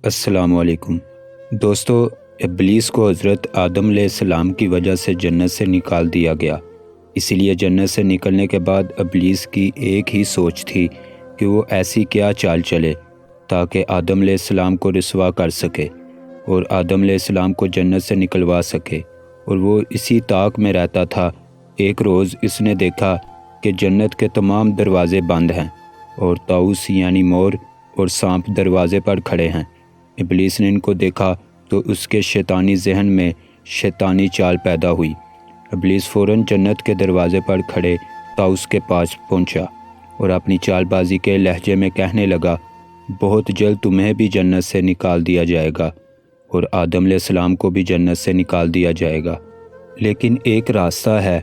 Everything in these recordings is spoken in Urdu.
السلام علیکم دوستو، ابلیس کو حضرت آدم علیہ السلام کی وجہ سے جنت سے نکال دیا گیا۔ اسی لیے جنت سے نکلنے کے بعد ابلیس کی ایک ہی سوچ تھی کہ وہ ایسی کیا چال چلے تاکہ آدم علیہ السلام کو رسوا کر سکے اور آدم علیہ السلام کو جنت سے نکلوا سکے، اور وہ اسی طاق میں رہتا تھا۔ ایک روز اس نے دیکھا کہ جنت کے تمام دروازے بند ہیں اور طاؤس یعنی مور اور سانپ دروازے پر کھڑے ہیں۔ ابلیس نے ان کو دیکھا تو اس کے شیطانی ذہن میں شیطانی چال پیدا ہوئی۔ ابلیس فوراً جنت کے دروازے پر کھڑے طاؤس کے پاس پہنچا اور اپنی چال بازی کے لہجے میں کہنے لگا، بہت جلد تمہیں بھی جنت سے نکال دیا جائے گا اور آدم علیہ السلام کو بھی جنت سے نکال دیا جائے گا، لیکن ایک راستہ ہے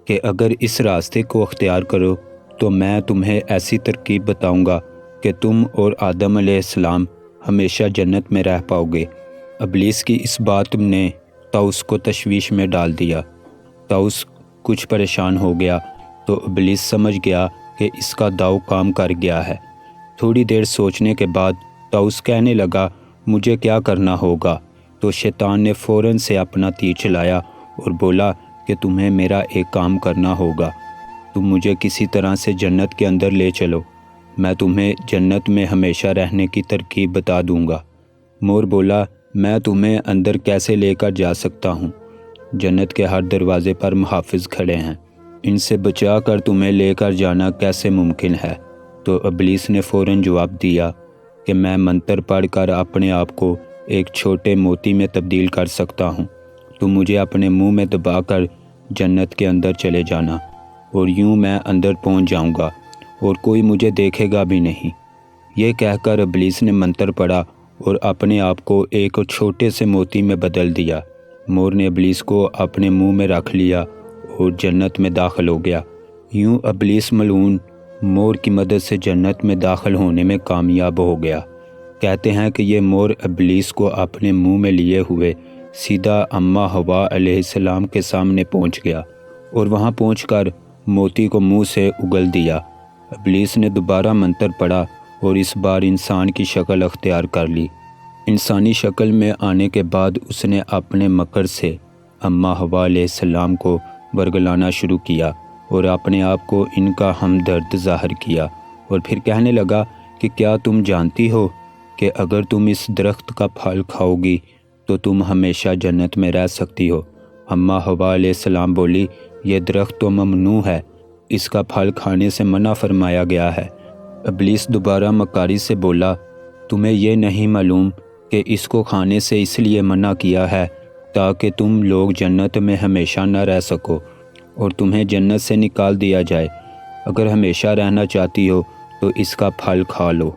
کہ اگر اس راستے کو اختیار کرو تو میں تمہیں ایسی ترکیب بتاؤں گا کہ تم اور آدم علیہ السلام ہمیشہ جنت میں رہ پاؤ گے۔ ابلیس کی اس بات نے طاؤس کو تشویش میں ڈال دیا۔ طاؤس کچھ پریشان ہو گیا تو ابلیس سمجھ گیا کہ اس کا داؤ کام کر گیا ہے۔ تھوڑی دیر سوچنے کے بعد طاؤس کہنے لگا، مجھے کیا کرنا ہوگا؟ تو شیطان نے فوراً سے اپنا تیر چلایا اور بولا کہ تمہیں میرا ایک کام کرنا ہوگا، تم مجھے کسی طرح سے جنت کے اندر لے چلو، میں تمہیں جنت میں ہمیشہ رہنے کی ترکیب بتا دوں گا۔ مور بولا، میں تمہیں اندر کیسے لے کر جا سکتا ہوں؟ جنت کے ہر دروازے پر محافظ کھڑے ہیں، ان سے بچا کر تمہیں لے کر جانا کیسے ممکن ہے؟ تو ابلیس نے فوراً جواب دیا کہ میں منتر پڑھ کر اپنے آپ کو ایک چھوٹے موتی میں تبدیل کر سکتا ہوں، تم مجھے اپنے منہ میں دبا کر جنت کے اندر چلے جانا اور یوں میں اندر پہنچ جاؤں گا اور کوئی مجھے دیکھے گا بھی نہیں۔ یہ کہہ کر ابلیس نے منتر پڑھا اور اپنے آپ کو ایک چھوٹے سے موتی میں بدل دیا۔ مور نے ابلیس کو اپنے منہ میں رکھ لیا اور جنت میں داخل ہو گیا۔ یوں ابلیس ملعون مور کی مدد سے جنت میں داخل ہونے میں کامیاب ہو گیا۔ کہتے ہیں کہ یہ مور ابلیس کو اپنے منہ میں لیے ہوئے سیدھا اماں حوا علیہ السلام کے سامنے پہنچ گیا اور وہاں پہنچ کر موتی کو منہ سے اگل دیا۔ ابلیس نے دوبارہ منتر پڑھا اور اس بار انسان کی شکل اختیار کر لی۔ انسانی شکل میں آنے کے بعد اس نے اپنے مکر سے اماں حوا علیہ السلام کو ورگلانا شروع کیا اور اپنے آپ کو ان کا ہمدرد ظاہر کیا، اور پھر کہنے لگا کہ کیا تم جانتی ہو کہ اگر تم اس درخت کا پھل کھاؤ گی تو تم ہمیشہ جنت میں رہ سکتی ہو؟ اماں حوا علیہ السلام بولی، یہ درخت تو ممنوع ہے، اس کا پھل کھانے سے منع فرمایا گیا ہے۔ ابلیس دوبارہ مکاری سے بولا، تمہیں یہ نہیں معلوم کہ اس کو کھانے سے اس لیے منع کیا ہے تاکہ تم لوگ جنت میں ہمیشہ نہ رہ سکو اور تمہیں جنت سے نکال دیا جائے۔ اگر ہمیشہ رہنا چاہتی ہو تو اس کا پھل کھا لو،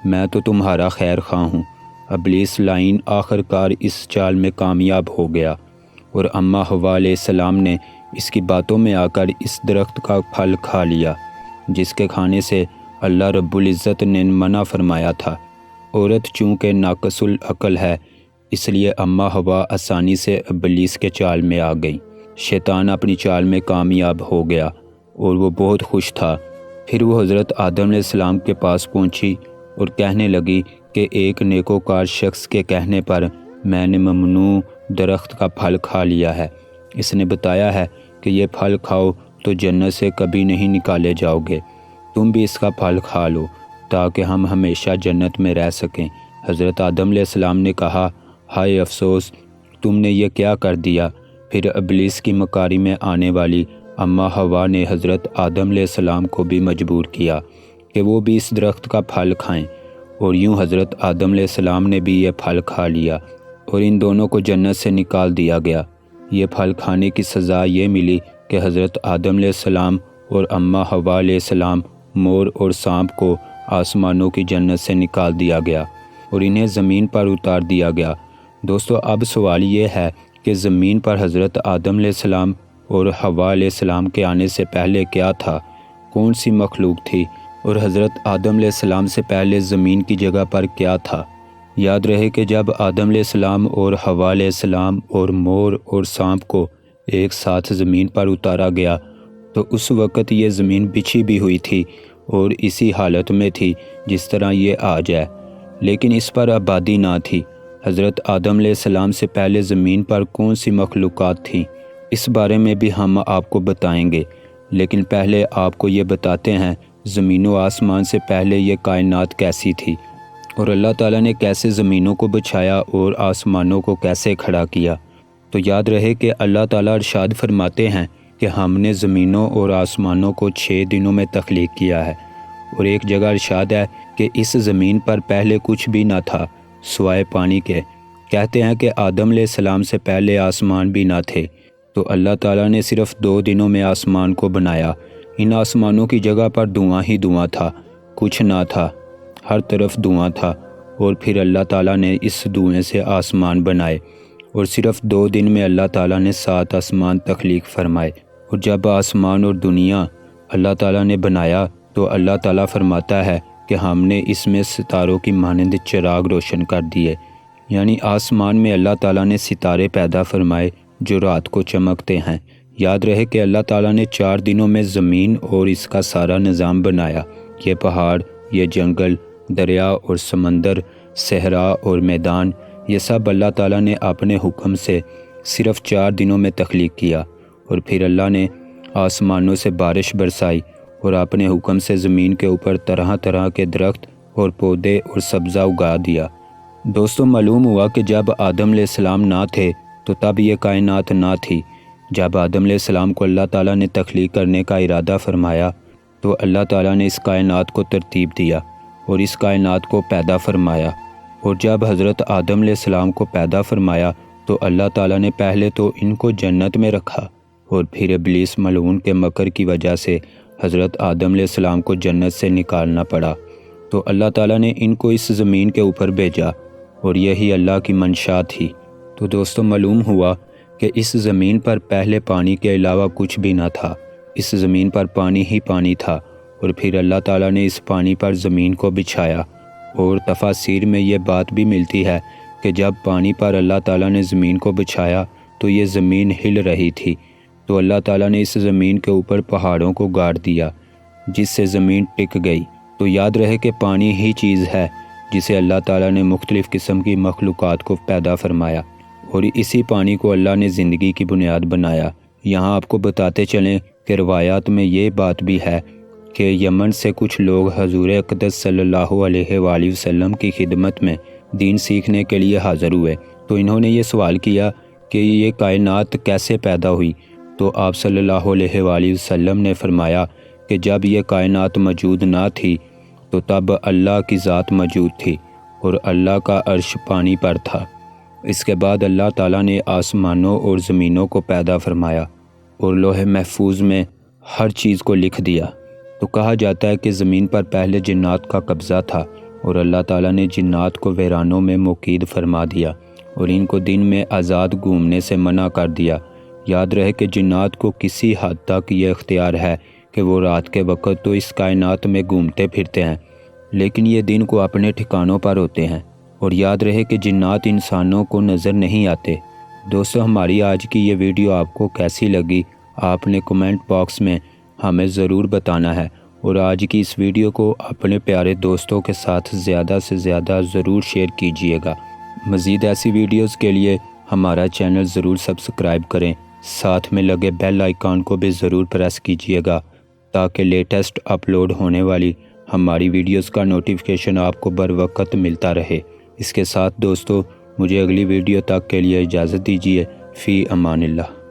میں تو تمہارا خیر خواہ ہوں۔ ابلیس لائن آخر کار اس چال میں کامیاب ہو گیا اور اماں حوا علیہ السلام نے اس کی باتوں میں آ کر اس درخت کا پھل کھا لیا جس کے کھانے سے اللہ رب العزت نے منع فرمایا تھا۔ عورت چونکہ ناقص العقل ہے، اس لیے اماں حوا آسانی سے ابلیس کے چال میں آ گئی۔ شیطان اپنی چال میں کامیاب ہو گیا اور وہ بہت خوش تھا۔ پھر وہ حضرت آدم علیہ السلام کے پاس پہنچی اور کہنے لگی کہ ایک نیکوکار شخص کے کہنے پر میں نے ممنوع درخت کا پھل کھا لیا ہے۔ اس نے بتایا ہے کہ یہ پھل کھاؤ تو جنت سے کبھی نہیں نکالے جاؤ گے، تم بھی اس کا پھل کھا لو تاکہ ہم ہمیشہ جنت میں رہ سکیں۔ حضرت آدم علیہ السلام نے کہا، ہائے افسوس، تم نے یہ کیا کر دیا؟ پھر ابلیس کی مکاری میں آنے والی اماں حوا نے حضرت آدم علیہ السلام کو بھی مجبور کیا کہ وہ بھی اس درخت کا پھل کھائیں، اور یوں حضرت آدم علیہ السلام نے بھی یہ پھل کھا لیا اور ان دونوں کو جنت سے نکال دیا گیا۔ یہ پھل کھانے کی سزا یہ ملی کہ حضرت آدم علیہ السلام اور اماں حوا علیہ السلام مور اور سانپ کو آسمانوں کی جنت سے نکال دیا گیا اور انہیں زمین پر اتار دیا گیا۔ دوستو، اب سوال یہ ہے کہ زمین پر حضرت آدم علیہ السلام اور حوا علیہ السلام کے آنے سے پہلے کیا تھا؟ کون سی مخلوق تھی؟ اور حضرت آدم علیہ السلام سے پہلے زمین کی جگہ پر کیا تھا؟ یاد رہے کہ جب آدم علیہ السلام اور حوا علیہ السلام اور مور اور سانپ کو ایک ساتھ زمین پر اتارا گیا تو اس وقت یہ زمین بچھی بھی ہوئی تھی اور اسی حالت میں تھی جس طرح یہ آج ہے۔ لیکن اس پر آبادی نہ تھی۔ حضرت آدم علیہ السلام سے پہلے زمین پر کون سی مخلوقات تھیں، اس بارے میں بھی ہم آپ کو بتائیں گے، لیکن پہلے آپ کو یہ بتاتے ہیں زمین و آسمان سے پہلے یہ کائنات کیسی تھی، اور اللہ تعالیٰ نے کیسے زمینوں کو بچھایا اور آسمانوں کو کیسے کھڑا کیا۔ تو یاد رہے کہ اللہ تعالیٰ ارشاد فرماتے ہیں کہ ہم نے زمینوں اور آسمانوں کو 6 دنوں میں تخلیق کیا ہے، اور ایک جگہ ارشاد ہے کہ اس زمین پر پہلے کچھ بھی نہ تھا سوائے پانی کے۔ کہتے ہیں کہ آدم علیہ السلام سے پہلے آسمان بھی نہ تھے، تو اللہ تعالیٰ نے صرف 2 دنوں میں آسمان کو بنایا۔ ان آسمانوں کی جگہ پر دھواں ہی دھواں تھا، کچھ نہ تھا، ہر طرف دھواں تھا، اور پھر اللہ تعالیٰ نے اس دھوئیں سے آسمان بنائے، اور صرف 2 دن میں اللہ تعالیٰ نے 7 آسمان تخلیق فرمائے۔ اور جب آسمان اور دنیا اللہ تعالیٰ نے بنایا تو اللہ تعالیٰ فرماتا ہے کہ ہم نے اس میں ستاروں کی مانند چراغ روشن کر دیے، یعنی آسمان میں اللہ تعالیٰ نے ستارے پیدا فرمائے جو رات کو چمکتے ہیں۔ یاد رہے کہ اللہ تعالیٰ نے 4 دنوں میں زمین اور اس کا سارا نظام بنایا۔ یہ پہاڑ، یہ جنگل، دریا اور سمندر، صحرا اور میدان، یہ سب اللہ تعالیٰ نے اپنے حکم سے صرف 4 دنوں میں تخلیق کیا، اور پھر اللہ نے آسمانوں سے بارش برسائی اور اپنے حکم سے زمین کے اوپر طرح طرح کے درخت اور پودے اور سبزہ اگا دیا۔ دوستوں، معلوم ہوا کہ جب آدم علیہ السلام نہ تھے تو تب یہ کائنات نہ تھی۔ جب آدم علیہ السلام کو اللہ تعالیٰ نے تخلیق کرنے کا ارادہ فرمایا تو اللہ تعالیٰ نے اس کائنات کو ترتیب دیا اور اس کائنات کو پیدا فرمایا۔ اور جب حضرت آدم علیہ السلام کو پیدا فرمایا تو اللہ تعالیٰ نے پہلے تو ان کو جنت میں رکھا، اور پھر ابلیس ملعون کے مکر کی وجہ سے حضرت آدم علیہ السلام کو جنت سے نکالنا پڑا، تو اللہ تعالیٰ نے ان کو اس زمین کے اوپر بھیجا، اور یہی اللہ کی منشا تھی۔ تو دوستوں، معلوم ہوا کہ اس زمین پر پہلے پانی کے علاوہ کچھ بھی نہ تھا، اس زمین پر پانی ہی پانی تھا، اور پھر اللہ تعالیٰ نے اس پانی پر زمین کو بچھایا۔ اور تفاسیر میں یہ بات بھی ملتی ہے کہ جب پانی پر اللہ تعالیٰ نے زمین کو بچھایا تو یہ زمین ہل رہی تھی، تو اللہ تعالیٰ نے اس زمین کے اوپر پہاڑوں کو گاڑ دیا جس سے زمین ٹک گئی۔ تو یاد رہے کہ پانی ہی چیز ہے جسے اللہ تعالیٰ نے مختلف قسم کی مخلوقات کو پیدا فرمایا، اور اسی پانی کو اللہ نے زندگی کی بنیاد بنایا۔ یہاں آپ کو بتاتے چلیں کہ روایات میں یہ بات بھی ہے کہ یمن سے کچھ لوگ حضور اقدس صلی اللہ علیہ وآلہ وسلم کی خدمت میں دین سیکھنے کے لیے حاضر ہوئے، تو انہوں نے یہ سوال کیا کہ یہ کائنات کیسے پیدا ہوئی؟ تو آپ صلی اللہ علیہ وآلہ وسلم نے فرمایا کہ جب یہ کائنات موجود نہ تھی تو تب اللہ کی ذات موجود تھی، اور اللہ کا عرش پانی پر تھا۔ اس کے بعد اللہ تعالیٰ نے آسمانوں اور زمینوں کو پیدا فرمایا اور لوح محفوظ میں ہر چیز کو لکھ دیا۔ تو کہا جاتا ہے کہ زمین پر پہلے جنات کا قبضہ تھا، اور اللہ تعالیٰ نے جنات کو ویرانوں میں مقید فرما دیا اور ان کو دن میں آزاد گھومنے سے منع کر دیا۔ یاد رہے کہ جنات کو کسی حد تک یہ اختیار ہے کہ وہ رات کے وقت تو اس کائنات میں گھومتے پھرتے ہیں، لیکن یہ دن کو اپنے ٹھکانوں پر ہوتے ہیں۔ اور یاد رہے کہ جنات انسانوں کو نظر نہیں آتے۔ دوستو، ہماری آج کی یہ ویڈیو آپ کو کیسی لگی آپ نے کمنٹ باکس میں ہمیں ضرور بتانا ہے، اور آج کی اس ویڈیو کو اپنے پیارے دوستوں کے ساتھ زیادہ سے زیادہ ضرور شیئر کیجیے گا۔ مزید ایسی ویڈیوز کے لیے ہمارا چینل ضرور سبسکرائب کریں، ساتھ میں لگے بیل آئیکن کو بھی ضرور پریس کیجیے گا تاکہ لیٹسٹ اپلوڈ ہونے والی ہماری ویڈیوز کا نوٹیفیکیشن آپ کو بر وقت ملتا رہے۔ اس کے ساتھ دوستو، مجھے اگلی ویڈیو تک کے لیے اجازت دیجیے۔ فی امان اللہ۔